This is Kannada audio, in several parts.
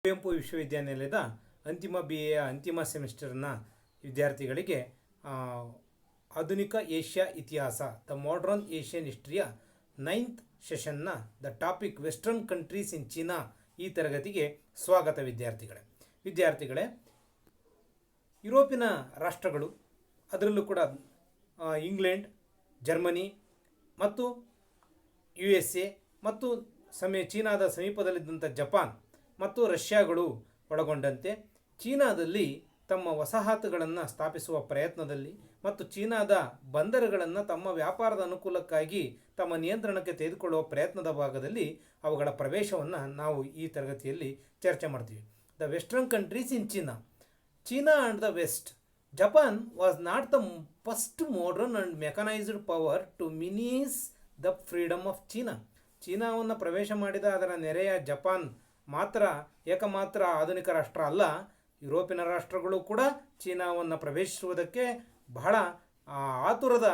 ಕುವೆಂಪು ವಿಶ್ವವಿದ್ಯಾನಿಲಯದ ಅಂತಿಮ BA ಅಂತಿಮ ಸೆಮಿಸ್ಟರ್ನ ವಿದ್ಯಾರ್ಥಿಗಳಿಗೆ ಆಧುನಿಕ ಏಷ್ಯಾ ಇತಿಹಾಸ ದ ಮಾಡರ್ನ್ ಏಷ್ಯನ್ ಹಿಸ್ಟ್ರಿಯ 9th ಸೆಷನ್ನ the topic western countries in China ಈ ತರಗತಿಗೆ ಸ್ವಾಗತ ವಿದ್ಯಾರ್ಥಿಗಳೇ ಯುರೋಪಿನ ರಾಷ್ಟ್ರಗಳು ಅದರಲ್ಲೂ ಕೂಡ ಇಂಗ್ಲೆಂಡ್, ಜರ್ಮನಿ ಮತ್ತು USA ಮತ್ತು ಚೀನಾದ ಸಮೀಪದಲ್ಲಿದ್ದಂಥ ಜಪಾನ್ ಮತ್ತು ರಷ್ಯಾಗಳು ಒಳಗೊಂಡಂತೆ ಚೀನಾದಲ್ಲಿ ತಮ್ಮ ವಸಾಹತುಗಳನ್ನು ಸ್ಥಾಪಿಸುವ ಪ್ರಯತ್ನದಲ್ಲಿ ಮತ್ತು ಚೀನಾದ ಬಂದರುಗಳನ್ನು ತಮ್ಮ ವ್ಯಾಪಾರದ ಅನುಕೂಲಕ್ಕಾಗಿ ತಮ್ಮ ನಿಯಂತ್ರಣಕ್ಕೆ ತೆಗೆದುಕೊಳ್ಳುವ ಪ್ರಯತ್ನದ ಭಾಗದಲ್ಲಿ ಅವುಗಳ ಪ್ರವೇಶವನ್ನು ನಾವು ಈ ತರಗತಿಯಲ್ಲಿ ಚರ್ಚೆ ಮಾಡ್ತೀವಿ. The western countries in China and the west. Japan was not the first modern and mechanized power to menace the freedom of China. ಚೀನಾವನ್ನು ಪ್ರವೇಶ ಮಾಡಿದ ಅದರ ನೆರೆಯ ಜಪಾನ್ ಮಾತ್ರ ಏಕಮಾತ್ರ ಆಧುನಿಕ ರಾಷ್ಟ್ರ ಅಲ್ಲ, ಯುರೋಪಿನ ರಾಷ್ಟ್ರಗಳು ಕೂಡ ಚೀನಾವನ್ನು ಪ್ರವೇಶಿಸುವುದಕ್ಕೆ ಬಹಳ ಆತುರದ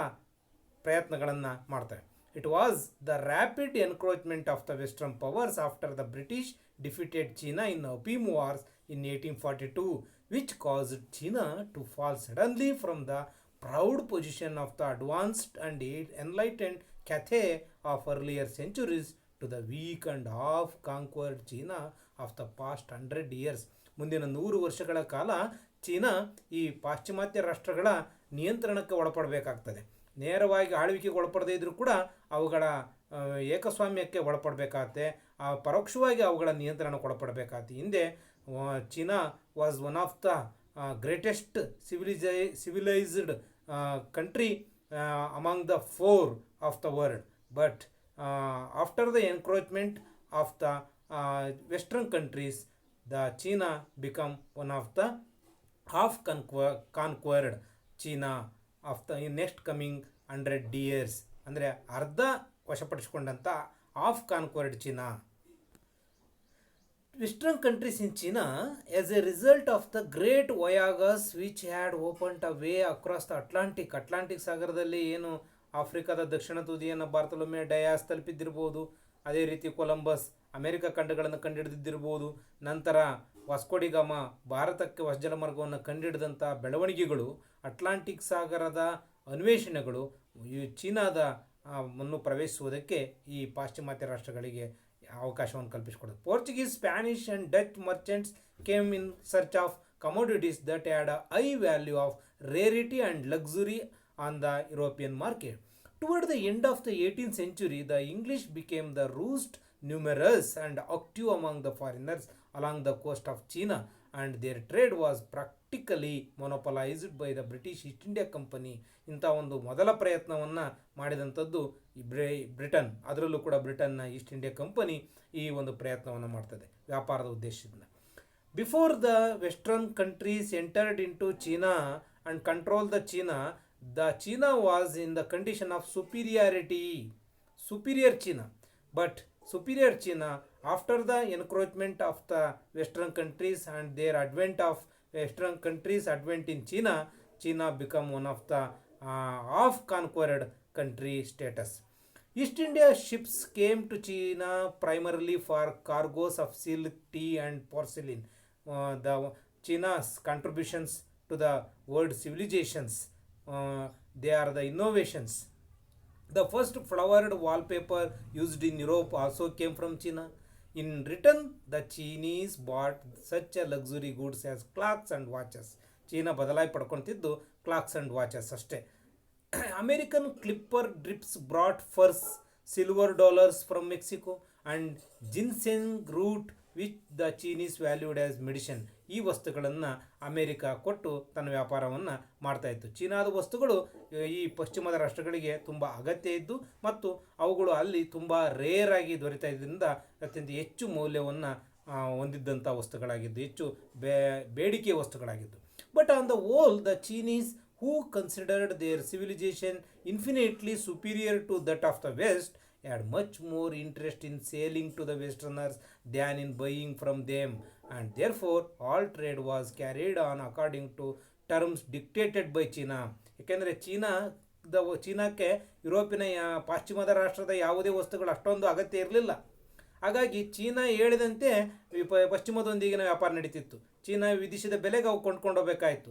ಪ್ರಯತ್ನಗಳನ್ನು ಮಾಡ್ತವೆ. It was the rapid encroachment of the western powers after the British defeated China in opium wars in 1842, which caused China to fall suddenly from the proud position of the advanced and enlightened Cathay of earlier centuries to the weak and half-conquered China of the past 100 years. ಮುಂದಿನ 100 ವರ್ಷಗಳ ಕಾಲ ಚೀನಾ ಈ ಪಾಶ್ಚಿಮಾತ್ಯ ರಾಷ್ಟ್ರಗಳ ನಿಯಂತ್ರಣಕ್ಕೆ ಒಳಪಡಬೇಕಾಗ್ತದೆ. ನೇರವಾಗಿ ಆಳ್ವಿಕೆಗೆ ಒಳಪಡದೇ ಇದ್ರೂ ಕೂಡ ಅವುಗಳ ಏಕಸ್ವಾಮ್ಯಕ್ಕೆ ಒಳಪಡಬೇಕಾಗತ್ತೆ, ಪರೋಕ್ಷವಾಗಿ ಅವುಗಳ ನಿಯಂತ್ರಣಕ್ಕೆ ಒಳಪಡಬೇಕಾಗತ್ತೆ. ಹಿಂದೆ China was one of the greatest civilized country among the 4 of the world, but after the encroachment of the western countries, the China become one of the half conquered China of the next coming 100 years. ಅಂದರೆ ಅರ್ಧ ವಶಪಡಿಸಿಕೊಂಡಂಥ half conquered China. Western countries in China, as a result of the great voyages which had opened a way across the Atlantic ಸಾಗರದಲ್ಲಿ ಏನು ಆಫ್ರಿಕಾದ ದಕ್ಷಿಣ ತುದಿಯನ್ನು ಬಾರ್ತಲೊಮ್ಮೆ ಡಯಾಸ್ ತಲುಪಿದ್ದಿರ್ಬೋದು, ಅದೇ ರೀತಿ ಕೊಲಂಬಸ್ ಅಮೆರಿಕ ಖಂಡಗಳನ್ನು ಕಂಡುಹಿಡಿದಿದ್ದಿರ್ಬೋದು, ನಂತರ ವಾಸ್ಕೋಡಿಗಾಮ ಭಾರತಕ್ಕೆ ಹೊಸಜಲ ಮಾರ್ಗವನ್ನು ಕಂಡುಹಿಡಿದಂಥ ಬೆಳವಣಿಗೆಗಳು, ಅಟ್ಲಾಂಟಿಕ್ ಸಾಗರದ ಅನ್ವೇಷಣೆಗಳು ಚೀನಾದ ಅನ್ನು ಪ್ರವೇಶಿಸುವುದಕ್ಕೆ ಈ ಪಾಶ್ಚಿಮಾತ್ಯ ರಾಷ್ಟ್ರಗಳಿಗೆ ಅವಕಾಶವನ್ನು ಕಲ್ಪಿಸಿಕೊಡೋದು. Portuguese, Spanish and Dutch merchants came in search of commodities that had a high value of rarity and luxury on the European market. Toward the end of the 18th century, the English became the most numerous and active among the foreigners along the coast of China, and their trade was practically monopolized by the British East India Company. ಇಂಥ ಒಂದು ಮೊದಲ ಪ್ರಯತ್ನವನ್ನು ಮಾಡಿದಂಥದ್ದು ಬ್ರಿಟನ್, ಅದರಲ್ಲೂ ಕೂಡ ಬ್ರಿಟನ್ನ ಈಸ್ಟ್ ಇಂಡಿಯಾ ಕಂಪನಿ ಈ ಒಂದು ಪ್ರಯತ್ನವನ್ನು ಮಾಡ್ತದೆ ವ್ಯಾಪಾರದ ಉದ್ದೇಶದಿಂದ. Before the western countries entered into China and control the China was in the condition of superior China, but superior China after the encroachment of the western countries and their advent in China become one of the half conquered country status. East India ships came to China primarily for cargoes of silk, tea and porcelain. The China's contributions to the world civilizations, they are the innovations. The first flowered wallpaper used in Europe also came from China. In return, the Chinese bought such a luxury goods as clocks and watches. China ಬದಲಾಗಿ ಪಡ್ಕೊತಿದ್ದು ಕ್ಲಾಕ್ಸ್ ಆ್ಯಂಡ್ ವಾಚಸ್ ಅಷ್ಟೇ. American clipper drips brought furs, silver dollars from Mexico and ginseng root which the Chinese valued as medicine. ಈ ವಸ್ತುಗಳನ್ನು ಅಮೇರಿಕ ಕೊಟ್ಟು ತನ್ನ ವ್ಯಾಪಾರವನ್ನು ಮಾಡ್ತಾಯಿತ್ತು. ಚೀನಾದ ವಸ್ತುಗಳು ಈ ಪಶ್ಚಿಮದ ರಾಷ್ಟ್ರಗಳಿಗೆ ತುಂಬ ಅಗತ್ಯ ಇದ್ದು ಮತ್ತು ಅವುಗಳು ಅಲ್ಲಿ ತುಂಬ ರೇರ್ ಆಗಿ ದೊರೆತಾ ಇದ್ದರಿಂದ ಅತ್ಯಂತ ಹೆಚ್ಚು ಮೌಲ್ಯವನ್ನು ಹೊಂದಿದ್ದಂಥ ವಸ್ತುಗಳಾಗಿದ್ದು, ಹೆಚ್ಚು ಬೇಡಿಕೆಯ ವಸ್ತುಗಳಾಗಿದ್ದು. But on the whole the Chinese who considered their civilization infinitely superior to that of the West had much more interest in selling to the Westerners than in buying from them, and therefore all trade was carried on according to terms dictated by China. ಏಕೆಂದರೆ ಚೀನಾಕ್ಕೆ ಯುರೋಪಿನ ಪಾಶ್ಚಿಮದ ರಾಷ್ಟ್ರದ ಯಾವುದೇ ವಸ್ತುಗಳು ಅಷ್ಟೊಂದು ಅಗತ್ಯ ಇರಲಿಲ್ಲ. ಹಾಗಾಗಿ ಚೀನಾ ಹೇಳಿದಂತೆ ಪಶ್ಚಿಮದೊಂದಿಗಿನ ವ್ಯಾಪಾರ ನಡೀತಿತ್ತು. ಚೀನಾ ವಿಧಿಸಿದ ಬೆಲೆಗೆ ಅವು ಕೊಂಡ್ಕೊಂಡು ಹೋಗಬೇಕಾಯಿತು.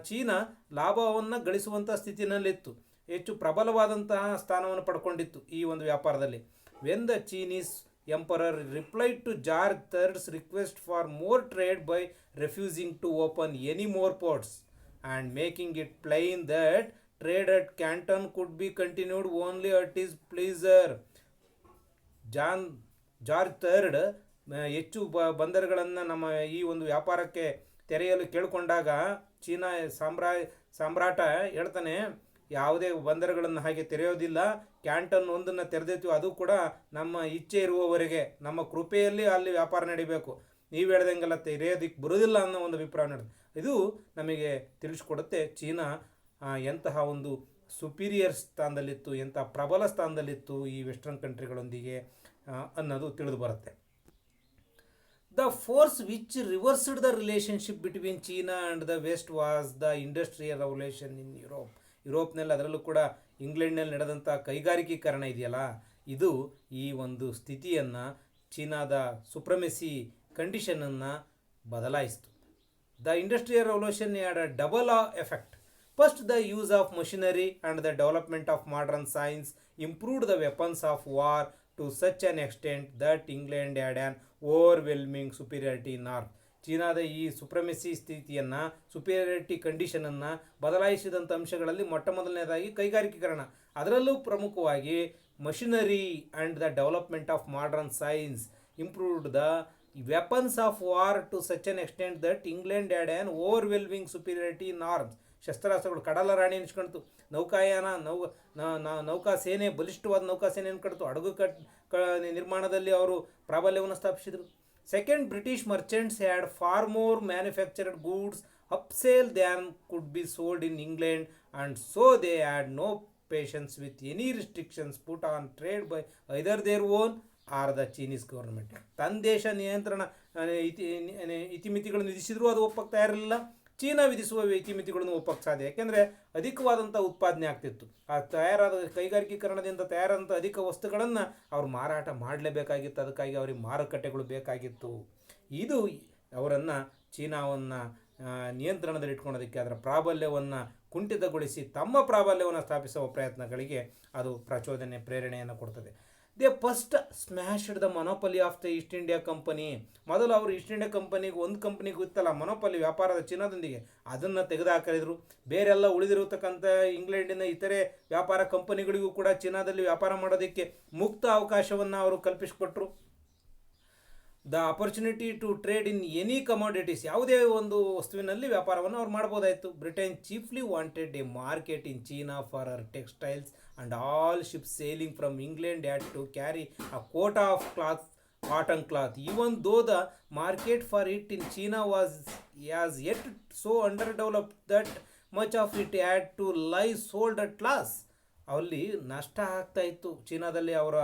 ಚೀನಾ ಲಾಭವನ್ನು ಗಳಿಸುವಂಥ ಸ್ಥಿತಿನಲ್ಲಿತ್ತು, ಹೆಚ್ಚು ಪ್ರಬಲವಾದಂತಹ ಸ್ಥಾನವನ್ನು ಪಡ್ಕೊಂಡಿತ್ತು ಈ ಒಂದು ವ್ಯಾಪಾರದಲ್ಲಿ. When the Chinese emperor replied to George third's request for more trade by refusing to open any more ports and making it plain that trade at Canton could be continued only at his pleasure. George third ಹೆಚ್ಚು ಬಂದರುಗಳನ್ನು ನಮ್ಮ ಈ ಒಂದು ವ್ಯಾಪಾರಕ್ಕೆ ತೆರೆಯಲು ಕೇಳಿಕೊಂಡಾಗ ಚೀನಾ ಸಾಮ್ರಾಟ ಹೇಳ್ತಾನೆ, ಯಾವುದೇ ಬಂದರುಗಳನ್ನು ಹಾಗೆ ತೆರೆಯೋದಿಲ್ಲ, ಕ್ಯಾಂಟನ್ ಒಂದನ್ನು ತೆರೆದಿರ್ತೀವಿ, ಅದು ಕೂಡ ನಮ್ಮ ಇಚ್ಛೆ ಇರುವವರೆಗೆ, ನಮ್ಮ ಕೃಪೆಯಲ್ಲಿ ಅಲ್ಲಿ ವ್ಯಾಪಾರ ನಡಿಬೇಕು, ನೀವು ಹೇಳ್ದಂಗೆಲ್ಲ ತೆರೆಯೋದಕ್ಕೆ ಬರೋದಿಲ್ಲ ಅನ್ನೋ ಒಂದು ಅಭಿಪ್ರಾಯ ನಡೆದು. ಇದು ನಮಗೆ ತಿಳಿಸ್ಕೊಡುತ್ತೆ ಚೀನಾ ಎಂತಹ ಒಂದು ಸುಪೀರಿಯರ್ ಸ್ಥಾನದಲ್ಲಿತ್ತು, ಎಂಥ ಪ್ರಬಲ ಸ್ಥಾನದಲ್ಲಿತ್ತು ಈ ವೆಸ್ಟರ್ನ್ ಕಂಟ್ರಿಗಳೊಂದಿಗೆ ಅನ್ನೋದು ತಿಳಿದು ಬರುತ್ತೆ. The force which reversed the relationship between China and the west was the industrial revolution in ಯುರೋಪ್ನಲ್ಲಿ, ಅದರಲ್ಲೂ ಕೂಡ ಇಂಗ್ಲೆಂಡ್ನಲ್ಲಿ ನಡೆದಂಥ ಕೈಗಾರಿಕೀಕರಣ ಇದೆಯಲ್ಲ, ಇದು ಈ ಒಂದು ಸ್ಥಿತಿಯನ್ನು, ಚೀನಾದ ಸುಪ್ರಮೆಸಿ ಕಂಡೀಷನನ್ನು ಬದಲಾಯಿಸಿತು. The industrial revolution had a double effect. First, the use of machinery and the development of modern science improved the weapons of war to such an extent that England had an overwhelming superiority in arms. ಚೀನಾದ ಈ ಸುಪ್ರಮೆಸಿ ಸ್ಥಿತಿಯನ್ನು, ಸುಪೀರಿಯಾರಿಟಿ ಕಂಡೀಷನನ್ನು ಬದಲಾಯಿಸಿದಂಥ ಅಂಶಗಳಲ್ಲಿ ಮೊಟ್ಟ ಮೊದಲನೇದಾಗಿ ಕೈಗಾರಿಕೀಕರಣ, ಅದರಲ್ಲೂ ಪ್ರಮುಖವಾಗಿ machinery and the development of modern science improved the weapons of war to such an extent that England had an overwhelming superiority in arms. ಶಸ್ತ್ರಾಸ್ತ್ರಗಳು, ಕಡಲ ರಾಣಿ ಅನ್ಸ್ಕೊಳ್ತು, ನೌಕಾಯಾನ, ನೌಕಾಸೇನೆ, ಬಲಿಷ್ಠವಾದ ನೌಕಾಸೇನೆ ಅನ್ಕೊಳ್ತು, ಹಡಗು ನಿರ್ಮಾಣದಲ್ಲಿ ಅವರು ಪ್ರಾಬಲ್ಯವನ್ನು ಸ್ಥಾಪಿಸಿದರು. Second, British merchants had far more manufactured goods upsale than could be sold in England and so they had no patience with any restrictions put on trade by either their own or the Chinese government. ತನ್ನ ದೇಶ ನಿಯಂತ್ರಣ ಇತಿಮಿತಿಗಳನ್ನು ವಿಧಿಸಿದ್ರು ಅದು ಒಪ್ಪಕ್ಕೆ ತಯಾರಿರಲಿಲ್ಲ, ಚೀನಾ ವಿಧಿಸುವ ಇತಿಮಿತಿಗಳನ್ನು ಒಪ್ಪಕ್ಕೆ ಸಾಧ್ಯ, ಯಾಕೆಂದರೆ ಅಧಿಕವಾದಂಥ ಉತ್ಪಾದನೆ ಆಗ್ತಿತ್ತು. ಆ ತಯಾರಾದ ಕೈಗಾರಿಕೀಕರಣದಿಂದ ತಯಾರಾದಂಥ ಅಧಿಕ ವಸ್ತುಗಳನ್ನು ಅವ್ರು ಮಾರಾಟ ಮಾಡಲೇಬೇಕಾಗಿತ್ತು, ಅದಕ್ಕಾಗಿ ಅವ್ರಿಗೆ ಮಾರುಕಟ್ಟೆಗಳು ಬೇಕಾಗಿತ್ತು. ಇದು ಅವರನ್ನು ಚೀನಾವನ್ನು ನಿಯಂತ್ರಣದಲ್ಲಿ ಇಟ್ಕೊಳ್ಳೋದಕ್ಕೆ, ಅದರ ಪ್ರಾಬಲ್ಯವನ್ನು ಕುಂಠಿತಗೊಳಿಸಿ ತಮ್ಮ ಪ್ರಾಬಲ್ಯವನ್ನು ಸ್ಥಾಪಿಸುವ ಪ್ರಯತ್ನಗಳಿಗೆ ಅದು ಪ್ರಚೋದನೆ, ಪ್ರೇರಣೆಯನ್ನು ಕೊಡ್ತದೆ. They first smashed the monopoly of the East India Company. ಮೊದಲು ಅವರು ಈಸ್ಟ್ ಇಂಡಿಯಾ ಕಂಪನಿಗೆ, ಒಂದು ಕಂಪನಿಗೂ ಇತ್ತಲ್ಲ ಮೊನೋಪಲಿ ವ್ಯಾಪಾರದ ಚೀನಾದೊಂದಿಗೆ, ಅದನ್ನು ತೆಗೆದುಹಾಕಲಿದ್ರು. ಬೇರೆಲ್ಲ ಉಳಿದಿರತಕ್ಕಂಥ ಇಂಗ್ಲೆಂಡಿನ ಇತರೆ ವ್ಯಾಪಾರ ಕಂಪನಿಗಳಿಗೂ ಕೂಡ ಚೀನಾದಲ್ಲಿ ವ್ಯಾಪಾರ ಮಾಡೋದಕ್ಕೆ ಮುಕ್ತ ಅವಕಾಶವನ್ನು ಅವರು ಕಲ್ಪಿಸಿಕೊಟ್ರು. The opportunity to trade in any commodities, ಯಾವುದೇ ಒಂದು ವಸ್ತುವಿನಲ್ಲಿ ವ್ಯಾಪಾರವನ್ನು ಅವ್ರು ಮಾಡ್ಬೋದಾಯಿತು. Britain chiefly wanted a market in China for our textiles and all ships sailing from England had to carry a quota of cotton cloth, even though the market for it in China was as yet so underdeveloped that much of it had to lie sold at loss. ಅಲ್ಲಿ ನಷ್ಟ ಆಗ್ತಾ ಇತ್ತು ಚೀನಾದಲ್ಲಿ. ಅವರ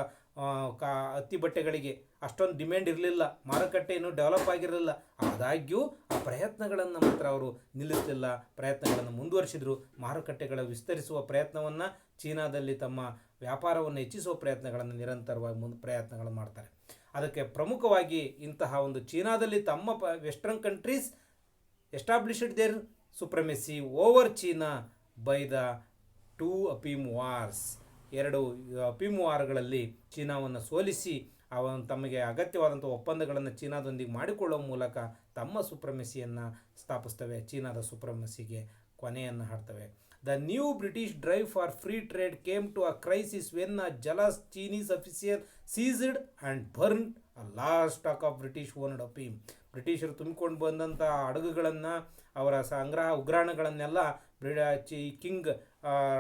ಹತ್ತಿ ಬಟ್ಟೆಗಳಿಗೆ ಅಷ್ಟೊಂದು ಡಿಮ್ಯಾಂಡ್ ಇರಲಿಲ್ಲ, ಮಾರುಕಟ್ಟೆ ಇನ್ನೂ ಡೆವಲಪ್ ಆಗಿರಲಿಲ್ಲ. ಆದಾಗ್ಯೂ ಆ ಪ್ರಯತ್ನಗಳನ್ನು ಮಾತ್ರ ಅವರು ನಿಲ್ಲಿಸಲಿಲ್ಲ, ಪ್ರಯತ್ನಗಳನ್ನು ಮುಂದುವರಿಸಿದರು. ಮಾರುಕಟ್ಟೆಗಳ ವಿಸ್ತರಿಸುವ ಪ್ರಯತ್ನವನ್ನು, ಚೀನಾದಲ್ಲಿ ತಮ್ಮ ವ್ಯಾಪಾರವನ್ನು ಹೆಚ್ಚಿಸುವ ಪ್ರಯತ್ನಗಳನ್ನು ನಿರಂತರವಾಗಿ ಪ್ರಯತ್ನಗಳನ್ನು ಮಾಡ್ತಾರೆ. ಅದಕ್ಕೆ ಪ್ರಮುಖವಾಗಿ ಇಂತಹ ಒಂದು ಚೀನಾದಲ್ಲಿ ತಮ್ಮ western countries established their supremacy over China by the 2 ಅಪೀಮ್ ವಾರ್ಸ್. 2 ಅಪೀಮ್ ವಾರ್ಗಳಲ್ಲಿ ಚೀನಾವನ್ನು ಸೋಲಿಸಿ ತಮಗೆ ಅಗತ್ಯವಾದಂಥ ಒಪ್ಪಂದಗಳನ್ನು ಚೀನಾದೊಂದಿಗೆ ಮಾಡಿಕೊಳ್ಳುವ ಮೂಲಕ ತಮ್ಮ ಸುಪ್ರಮೆಸಿಯನ್ನು ಸ್ಥಾಪಿಸ್ತವೆ, ಚೀನಾದ ಸುಪ್ರಮೆಸಿಗೆ ಕೊನೆಯನ್ನು ಹಾಡ್ತವೆ. The new British drive for free trade came to a crisis when a jealous Chinese official seized and burned a large stock of British owned ಅಪೀಮ್. ಬ್ರಿಟಿಷರು ತುಂಬಿಕೊಂಡು ಬಂದಂಥ ಹಡಗುಗಳನ್ನು, ಅವರ ಉಗ್ರಾಣಗಳನ್ನೆಲ್ಲ ಕಿಂಗ್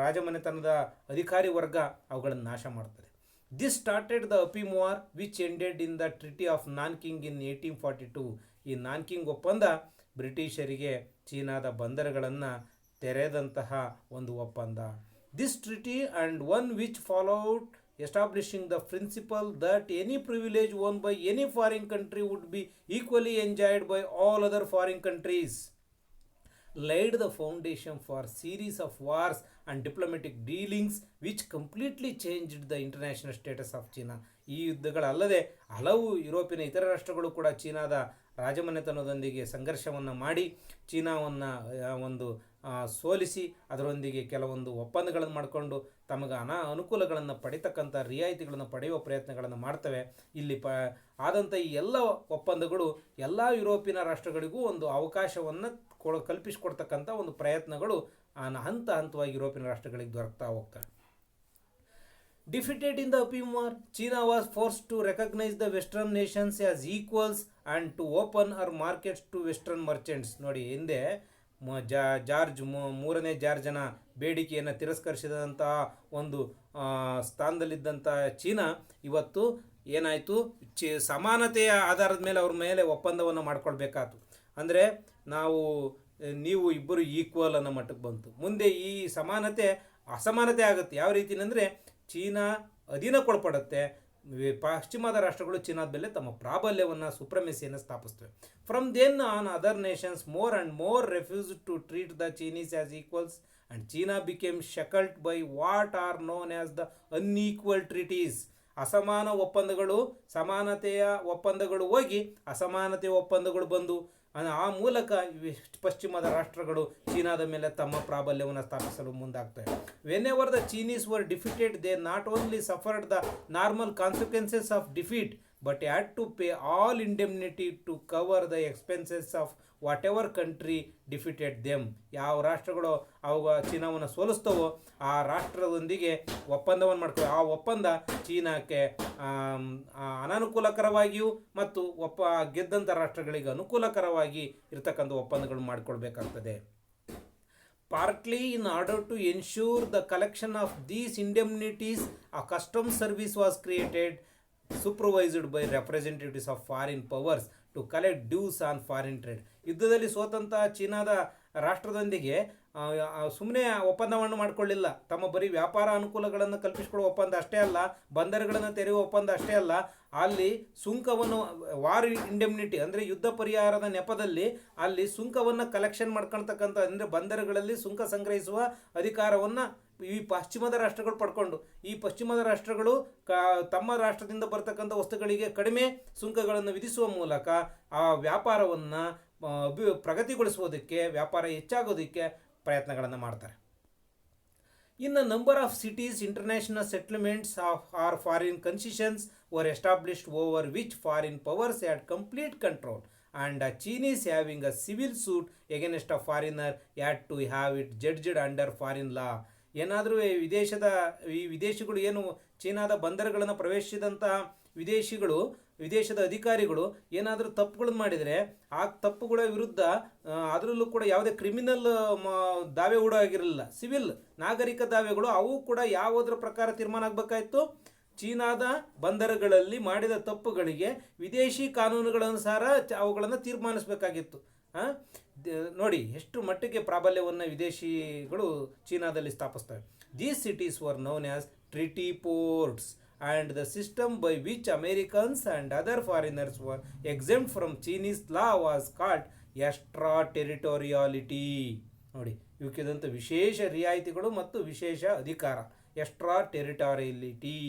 ರಾಜಮನೆತನದ ಅಧಿಕಾರಿ ವರ್ಗ ಅವುಗಳನ್ನು ನಾಶ ಮಾಡ್ತದೆ. ದಿಸ್ ಸ್ಟಾರ್ಟೆಡ್ ದ ಅಪೀಮ್ war which ended in the treaty of Nanking in 1842. ಈ ನಾನ್ಕಿಂಗ್ ಒಪ್ಪಂದ ಬ್ರಿಟಿಷರಿಗೆ ಚೀನಾದ ಬಂದರುಗಳನ್ನು ತೆರೆದಂತಹ ಒಂದು ಒಪ್ಪಂದ. This ಟ್ರಿಟಿ and one which followed establishing the principle that any privilege owned by any foreign country would be equally enjoyed by all other foreign countries laid the foundation for series of wars and diplomatic dealings which completely changed the international status of China. ಈ ಯುದ್ಧಗಳಲ್ಲದೆ ಹಲವು ಯುರೋಪಿನ ಇತರ ರಾಷ್ಟ್ರಗಳು ಕೂಡ ಚೀನಾದ ರಾಜಮನೆತನದೊಂದಿಗೆ ಸಂಘರ್ಷವನ್ನು ಮಾಡಿ ಚೀನಾವನ್ನು ಒಂದು ಸೋಲಿಸಿ ಅದರೊಂದಿಗೆ ಕೆಲವೊಂದು ಒಪ್ಪಂದಗಳನ್ನು ಮಾಡಿಕೊಂಡು ತಮಗೆ ಅನುಕೂಲಗಳನ್ನು ಪಡಿತಕ್ಕಂಥ ರಿಯಾಯಿತಿಗಳನ್ನು ಪಡೆಯುವ ಪ್ರಯತ್ನಗಳನ್ನು ಮಾಡ್ತವೆ. ಇಲ್ಲಿ ಆದಂಥ ಈ ಎಲ್ಲ ಒಪ್ಪಂದಗಳು ಎಲ್ಲ ಯುರೋಪಿನ ರಾಷ್ಟ್ರಗಳಿಗೂ ಒಂದು ಅವಕಾಶವನ್ನು ಕಲ್ಪಿಸಿಕೊಡ್ತಕ್ಕಂಥ ಒಂದು ಪ್ರಯತ್ನಗಳು ಹಂತವಾಗಿ ಯುರೋಪಿನ ರಾಷ್ಟ್ರಗಳಿಗೆ ದೊರಕ್ತಾ ಹೋಗ್ತವೆ. Defeated in the Opium War, China was forced to recognize the Western nations as equals and to open her markets to Western merchants. ನೋಡಿ, ಹಿಂದೆ ಮೂರನೇ ಜಾರ್ಜನ ಬೇಡಿಕೆಯನ್ನು ತಿರಸ್ಕರಿಸಿದಂತಹ ಒಂದು ಸ್ಥಾನದಲ್ಲಿದ್ದಂಥ ಚೀನಾ ಇವತ್ತು ಏನಾಯಿತು, ಸಮಾನತೆಯ ಆಧಾರದ ಮೇಲೆ ಅವ್ರ ಮೇಲೆ ಒಪ್ಪಂದವನ್ನು ಮಾಡ್ಕೊಳ್ಬೇಕಾಯ್ತು. ಅಂದರೆ ನೀವು ಇಬ್ಬರು ಈಕ್ವಲ್ ಅನ್ನೋ ಮಟ್ಟಕ್ಕೆ ಬಂತು. ಮುಂದೆ ಈ ಅಸಮಾನತೆ ಆಗುತ್ತೆ. ಯಾವ ರೀತಿನಂದರೆ ಚೀನಾ ಅಧೀನಕ್ಕೊಳಪಡುತ್ತೆ, ಪಶ್ಚಿಮದ ರಾಷ್ಟ್ರಗಳು ಚೀನಾದ ಮೇಲೆ ತಮ್ಮ ಪ್ರಾಬಲ್ಯವನ್ನು ಸುಪ್ರಮೆಸಿಯನ್ನು ಸ್ಥಾಪಿಸ್ತವೆ. From then on other nations more and more refuse to treat the Chinese as equals and China became shackled by what are known as the unequal treaties. ಅಸಮಾನ ಒಪ್ಪಂದಗಳು ಸಮಾನತೆಯ ಒಪ್ಪಂದಗಳು ಹೋಗಿ ಅಸಮಾನತೆಯ ಒಪ್ಪಂದಗಳು ಬಂದು ಆ ಮೂಲಕ ಪಶ್ಚಿಮದ ರಾಷ್ಟ್ರಗಳು ಚೀನಾದ ಮೇಲೆ ತಮ್ಮ ಪ್ರಾಬಲ್ಯವನ್ನು ಸ್ಥಾಪಿಸಲು ಮುಂದಾಗ್ತವೆ. Whenever the Chinese were defeated they not only suffered the normal consequences of defeat but had to pay all indemnity to cover the expenses of whatever country defeated them. ಯಾವ ರಾಷ್ಟ್ರಗಳು ಅವಾಗ ಚೀನಾವನ್ನು ಸೋಲಿಸ್ತವೋ ಆ ರಾಷ್ಟ್ರದೊಂದಿಗೆ ಒಪ್ಪಂದವನ್ನು ಮಾಡ್ಕೊಳ್ಳೋ, ಆ ಒಪ್ಪಂದ ಚೀನಾಕ್ಕೆ ಅನಾನುಕೂಲಕರವಾಗಿಯೂ ಮತ್ತು ಗೆದ್ದಂಥ ರಾಷ್ಟ್ರಗಳಿಗೆ ಅನುಕೂಲಕರವಾಗಿ ಇರತಕ್ಕಂಥ ಒಪ್ಪಂದಗಳು ಮಾಡಿಕೊಳ್ಬೇಕಾಗ್ತದೆ. Partly in order to ensure the collection of these indemnities, a customs service was created, supervised by representatives of foreign powers to collect dues on foreign trade. ಯುದ್ಧದಲ್ಲಿ ಸೋತಂಥ ಚೀನಾದ ರಾಷ್ಟ್ರದೊಂದಿಗೆ ಸುಮ್ಮನೆ ಒಪ್ಪಂದವನ್ನು ಮಾಡಿಕೊಳ್ಳಿಲ್ಲ. ತಮ್ಮ ಬರೀ ವ್ಯಾಪಾರ ಅನುಕೂಲಗಳನ್ನು ಕಲ್ಪಿಸಿಕೊಳ್ಳುವ ಒಪ್ಪಂದ ಅಷ್ಟೇ ಅಲ್ಲ, ಬಂದರುಗಳನ್ನು ತೆರೆಯುವ ಒಪ್ಪಂದ ಅಷ್ಟೇ ಅಲ್ಲ, ಅಲ್ಲಿ ಸುಂಕವನ್ನು ವಾರ್ ಇಂಡೆಮ್ನಿಟಿ ಅಂದರೆ ಯುದ್ಧ ಪರಿಹಾರದ ನೆಪದಲ್ಲಿ ಅಲ್ಲಿ ಸುಂಕವನ್ನು ಕಲೆಕ್ಷನ್ ಮಾಡ್ಕೊಳ್ತಕ್ಕಂಥ, ಅಂದರೆ ಬಂದರುಗಳಲ್ಲಿ ಸುಂಕ ಸಂಗ್ರಹಿಸುವ ಅಧಿಕಾರವನ್ನು ಈ ಪಶ್ಚಿಮದ ರಾಷ್ಟ್ರಗಳು ಪಡ್ಕೊಂಡು, ಈ ಪಶ್ಚಿಮದ ರಾಷ್ಟ್ರಗಳು ತಮ್ಮ ರಾಷ್ಟ್ರದಿಂದ ಬರ್ತಕ್ಕಂಥ ವಸ್ತುಗಳಿಗೆ ಕಡಿಮೆ ಸುಂಕಗಳನ್ನು ವಿಧಿಸುವ ಮೂಲಕ ಆ ವ್ಯಾಪಾರವನ್ನು ಪ್ರಗತಿಗೊಳಿಸುವುದಕ್ಕೆ, ವ್ಯಾಪಾರ ಹೆಚ್ಚಾಗೋದಕ್ಕೆ ಪ್ರಯತ್ನಗಳನ್ನು ಮಾಡ್ತಾರೆ. In a number of cities, international settlements or foreign concessions were established over which foreign powers had complete control, and a Chinese having a civil suit against a foreigner had to have it judged under foreign law. ಏನಾದರೂ ವಿದೇಶಿಗಳು ಏನು ಚೀನಾದ ಬಂದರುಗಳನ್ನು ಪ್ರವೇಶಿಸಿದಂಥ ವಿದೇಶದ ಅಧಿಕಾರಿಗಳು ಏನಾದರೂ ತಪ್ಪುಗಳನ್ನು ಮಾಡಿದರೆ ಆ ತಪ್ಪುಗಳ ವಿರುದ್ಧ ಅದರಲ್ಲೂ ಕೂಡ ಯಾವುದೇ ಕ್ರಿಮಿನಲ್ ದಾವೆ ಕೂಡ ಆಗಿರಲಿಲ್ಲ, ಸಿವಿಲ್ ನಾಗರಿಕ ದಾವೆಗಳು ಅವು ಕೂಡ ಯಾವುದರ ಪ್ರಕಾರ ತೀರ್ಮಾನ ಆಗಬೇಕಾಯಿತು, ಚೀನಾದ ಬಂದರುಗಳಲ್ಲಿ ಮಾಡಿದ ತಪ್ಪುಗಳಿಗೆ ವಿದೇಶಿ ಕಾನೂನುಗಳ ಅನುಸಾರ ಅವುಗಳನ್ನು ತೀರ್ಮಾನಿಸಬೇಕಾಗಿತ್ತು. ನೋಡಿ ಎಷ್ಟು ಮಟ್ಟಿಗೆ ಪ್ರಾಬಲ್ಯವನ್ನು ವಿದೇಶಿಗಳು ಚೀನಾದಲ್ಲಿ ಸ್ಥಾಪಿಸ್ತವೆ. These cities were known as treaty ports and the system by which Americans and other foreigners were exempt from Chinese law was called extraterritoriality. ನೋಡಿ, ಇವಕ್ಕಿದಂಥ ವಿಶೇಷ ರಿಯಾಯಿತಿಗಳು ಮತ್ತು ವಿಶೇಷ ಅಧಿಕಾರ, extraterritoriality.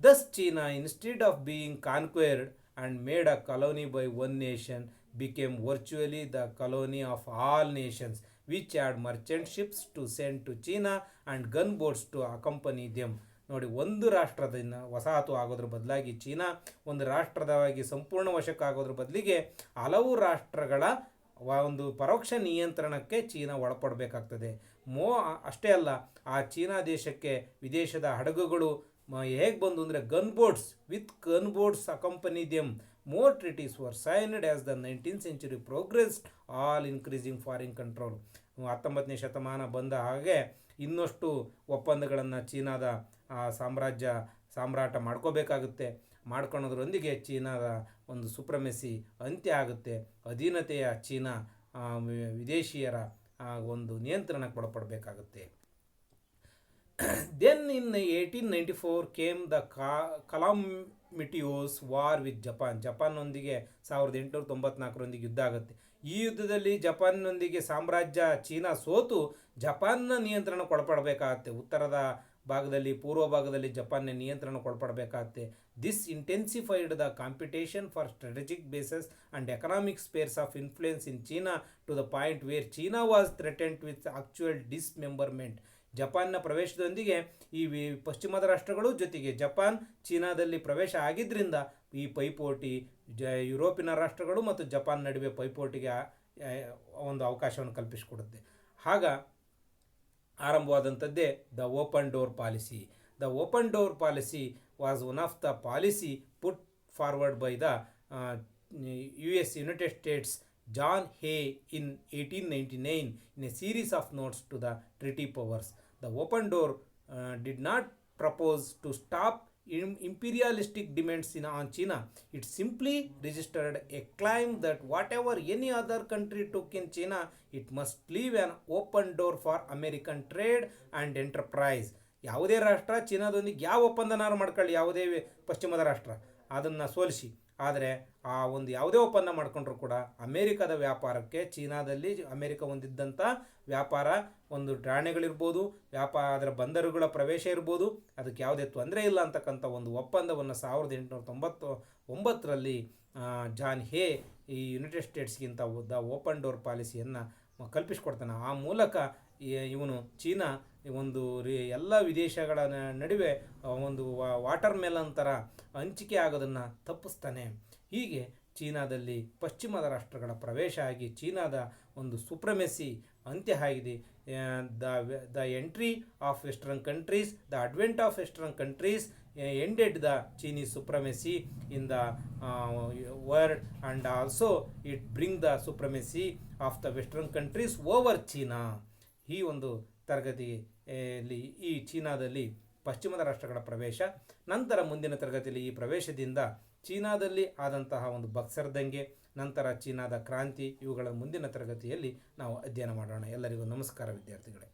Thus China, instead of being conquered and made a colony by one nation, became virtually the colony of all nations which had merchant ships to send to China and gunboats to accompany them. ನೋಡಿ, ಒಂದು ರಾಷ್ಟ್ರದಿಂದ ವಸಾಹತು ಆಗೋದ್ರ ಬದಲಾಗಿ ಚೀನಾ ಒಂದು ರಾಷ್ಟ್ರದವಾಗಿ ಸಂಪೂರ್ಣ ವಶಕ್ಕಾಗೋದ್ರ ಬದಲಿಗೆ ಹಲವು ರಾಷ್ಟ್ರಗಳ ಒಂದು ಪರೋಕ್ಷ ನಿಯಂತ್ರಣಕ್ಕೆ ಚೀನಾ ಒಳಪಡಬೇಕಾಗ್ತದೆ. ಅಷ್ಟೇ ಅಲ್ಲ, ಆ ಚೀನಾ ದೇಶಕ್ಕೆ ವಿದೇಶದ ಹಡಗುಗಳು ಹೇಗೆ ಬಂದು ಅಂದರೆ with gunboats accompany them. More treaties were signed as the 19th century progressed, all increasing foreign control. 19ನೇ ಶತಮಾನ ಬಂದ ಹಾಗೆ ಇನ್ನಷ್ಟು ಒಪ್ಪಂದಗಳನ್ನು ಚೀನಾದ ಸಾಮ್ರಾಟ ಮಾಡ್ಕೋಬೇಕಾಗುತ್ತೆ. ಮಾಡ್ಕೊಳೋದ್ರೊಂದಿಗೆ ಚೀನಾದ ಒಂದು ಸುಪ್ರಮೆಸಿ ಅಂತ್ಯ ಆಗುತ್ತೆ. ಅಧೀನತೆಯ ಚೀನಾ ವಿದೇಶಿಯರ ಒಂದು ನಿಯಂತ್ರಣಕ್ಕೆ ಒಳಪಡಬೇಕಾಗುತ್ತೆ. Then in 1894 came the Calamitious War with Japan. ಜಪಾನ್ನೊಂದಿಗೆ 1894 ಯುದ್ಧ ಆಗುತ್ತೆ. ಈ ಯುದ್ಧದಲ್ಲಿ ಜಪಾನ್ನೊಂದಿಗೆ ಸಾಮ್ರಾಜ್ಯ ಚೀನಾ ಸೋತು ಜಪಾನ್ನ ನಿಯಂತ್ರಣಕ್ಕೊಳಪಡಬೇಕಾಗತ್ತೆ. ಉತ್ತರದ ಭಾಗದಲ್ಲಿ ಪೂರ್ವ ಭಾಗದಲ್ಲಿ ಜಪಾನ್ನ ನಿಯಂತ್ರಣಕ್ಕೊಳಪಡಬೇಕಾಗತ್ತೆ. This intensified the competition for strategic bases and economic spheres of influence in China to the point where China was threatened with actual dismemberment. ಜಪಾನ್ನ ಪ್ರವೇಶದೊಂದಿಗೆ ಈ ಪಶ್ಚಿಮದ ರಾಷ್ಟ್ರಗಳು ಜೊತೆಗೆ ಜಪಾನ್ ಚೀನಾದಲ್ಲಿ ಪ್ರವೇಶ ಆಗಿದ್ದರಿಂದ ಈ ಪೈಪೋಟಿ ಯುರೋಪಿನ ರಾಷ್ಟ್ರಗಳು ಮತ್ತು ಜಪಾನ್ ನಡುವೆ ಪೈಪೋಟಿಗೆ ಒಂದು ಅವಕಾಶವನ್ನು ಕಲ್ಪಿಸಿಕೊಡುತ್ತೆ. ಆಗ ಆರಂಭವಾದಂಥದ್ದೇ the open door policy. The open door policy was one of the policy put forward by the US United States John Hay in 1899 in a series of notes to the treaty powers. The open door did not propose to stop imperialistic demands on China. It simply registered a claim that whatever any other country took in China, it must leave an open door for American trade and enterprise. ಯಾವುದೇ ರಾಷ್ಟ್ರ ಚೀನಾದೊಂದಿಗೆ ಯಾವ ಒಪ್ಪಂದನಾರು ಮಾಡ್ಕೊಳ್ಳಿ, ಯಾವುದೇ ಪಶ್ಚಿಮದ ರಾಷ್ಟ್ರ ಅದನ್ನು ಸೋಲಿಸಿ, ಆದರೆ ಆ ಒಂದು ಯಾವುದೇ ಒಪ್ಪಂದ ಮಾಡಿಕೊಂಡ್ರೂ ಕೂಡ ಅಮೇರಿಕದ ವ್ಯಾಪಾರಕ್ಕೆ ಚೀನಾದಲ್ಲಿ ಅಮೇರಿಕ ಹೊಂದಿದ್ದಂಥ ವ್ಯಾಪಾರ ಒಂದು ಠಾಣೆಗಳಿರ್ಬೋದು, ಅದರ ಬಂದರುಗಳ ಪ್ರವೇಶ ಇರ್ಬೋದು, ಅದಕ್ಕೆ ಯಾವುದೇ ತೊಂದರೆ ಇಲ್ಲ ಅಂತಕ್ಕಂಥ ಒಂದು ಒಪ್ಪಂದವನ್ನು 1899ರಲ್ಲಿ ಜಾನ್ ಹೇ ಈ ಯುನೈಟೆಡ್ ಸ್ಟೇಟ್ಸ್ಗಿಂತ ದ ಓಪನ್ ಡೋರ್ ಪಾಲಿಸಿಯನ್ನು ಕಲ್ಪಿಸಿಕೊಡ್ತಾನೆ. ಆ ಮೂಲಕ ಇವನು ಚೀನಾ ಒಂದು ಎಲ್ಲ ವಿದೇಶಗಳ ನಡುವೆ ಒಂದು ವಾಟರ್ ಮೆಲನ್ ಥರ ಹಂಚಿಕೆ ಆಗೋದನ್ನು ತಪ್ಪಿಸ್ತಾನೆ. ಹೀಗೆ ಚೀನಾದಲ್ಲಿ ಪಶ್ಚಿಮದ ರಾಷ್ಟ್ರಗಳ ಪ್ರವೇಶ ಆಗಿ ಚೀನಾದ ಒಂದು ಸುಪ್ರಮೆಸಿ ಅಂತ್ಯ ಆಗಿದೆ. The entry of western countries, the advent of western countries ended the Chinese supremacy in the world, and also it bring the supremacy of the western countries over China. ಈ ಒಂದು ತರಗತಿಯಲ್ಲಿ ಈ ಚೀನಾದಲ್ಲಿ ಪಶ್ಚಿಮದ ರಾಷ್ಟ್ರಗಳ ಪ್ರವೇಶ, ನಂತರ ಮುಂದಿನ ತರಗತಿಯಲ್ಲಿ ಈ ಪ್ರವೇಶದಿಂದ ಚೀನಾದಲ್ಲಿ ಆದಂತಹ ಒಂದು ಬಕ್ಸರ್ ದಂಗೆ, ನಂತರ ಚೀನಾದ ಕ್ರಾಂತಿ, ಇವುಗಳ ಮುಂದಿನ ತರಗತಿಯಲ್ಲಿ ನಾವು ಅಧ್ಯಯನ ಮಾಡೋಣ. ಎಲ್ಲರಿಗೂ ನಮಸ್ಕಾರ ವಿದ್ಯಾರ್ಥಿಗಳೇ.